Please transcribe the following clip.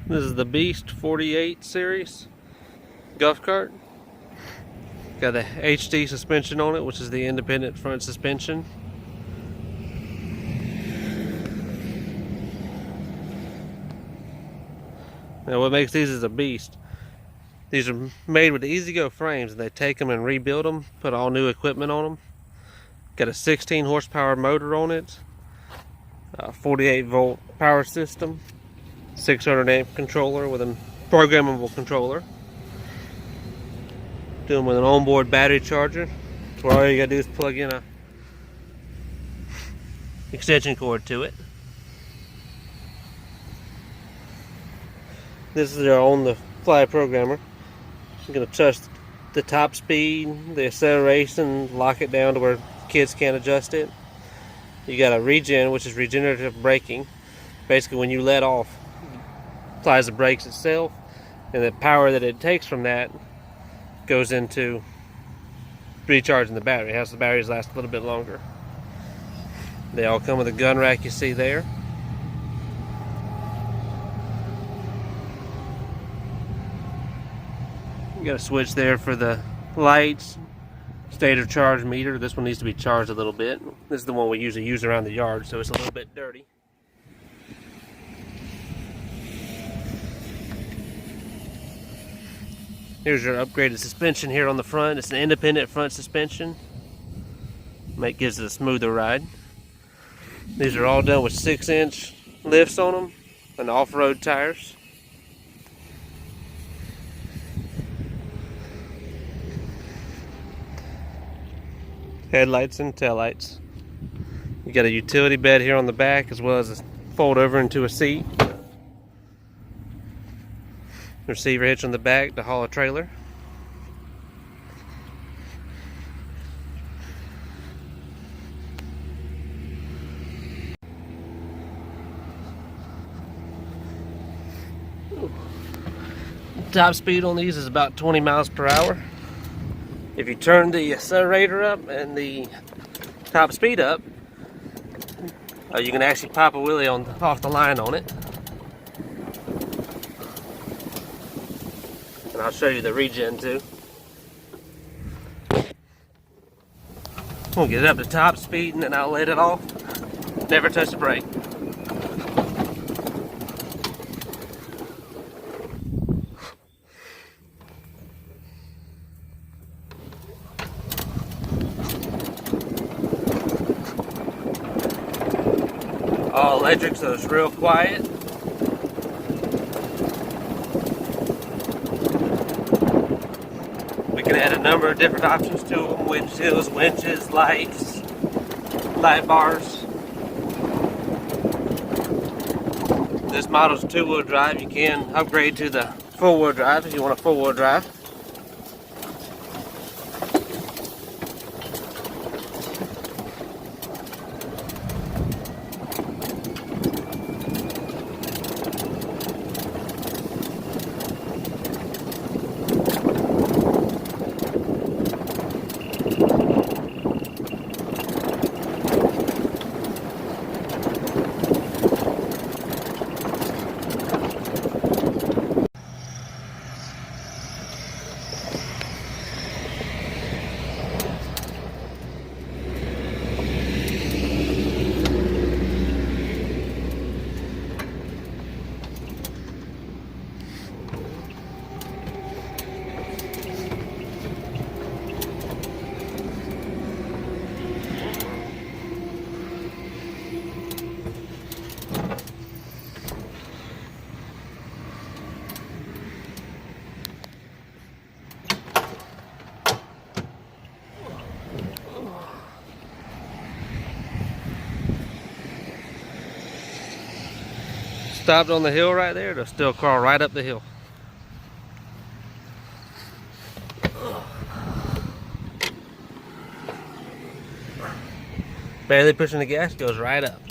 This is the Beast 48 series golf cart. Got the HD suspension on it, which is the independent front suspension. Now what makes these is a beast. These are made with easy-go frames, and they take them and rebuild them, put all new equipment on them. Got a 16 horsepower motor on it, a 48 volt power system, 600 amp controller with a programmable controller. Do them with an onboard battery charger, where all you gotta do is plug in a extension cord to it. This is our on-the-fly programmer. I'm going to adjust the top speed, the acceleration, lock it down to where kids can't adjust it. You got a regen, which is regenerative braking. Basically, when you let off, it applies the brakes itself, and the power that it takes from that goes into recharging the battery. It has the batteries last a little bit longer. They all come with a gun rack you see there. You got a switch there for the lights, state of charge meter. This one needs to be charged a little bit. This is the one we usually use around the yard, so it's a little bit dirty. Here's your upgraded suspension here on the front. It's an independent front suspension. Gives it a smoother ride. These are all done with 6-inch lifts on them and off-road tires. Headlights and taillights. You got a utility bed here on the back, as well as a fold over into a seat. Receiver hitch on the back to haul a trailer. Top speed on these is about 20 miles per hour. If you turn the accelerator up and the top speed up, you can actually pop a wheelie off the line on it. And I'll show you the regen too. We'll get it up to top speed and then I'll let it off. Never touch the brake. All electric, so it's real quiet. We can add a number of different options to them: windshields, winches, lights, light bars. This model's 2-wheel drive. You can upgrade to the 4-wheel drive if you want a 4-wheel drive. Stopped on the hill right there, it'll still crawl right up the hill. Barely pushing the gas, goes right up.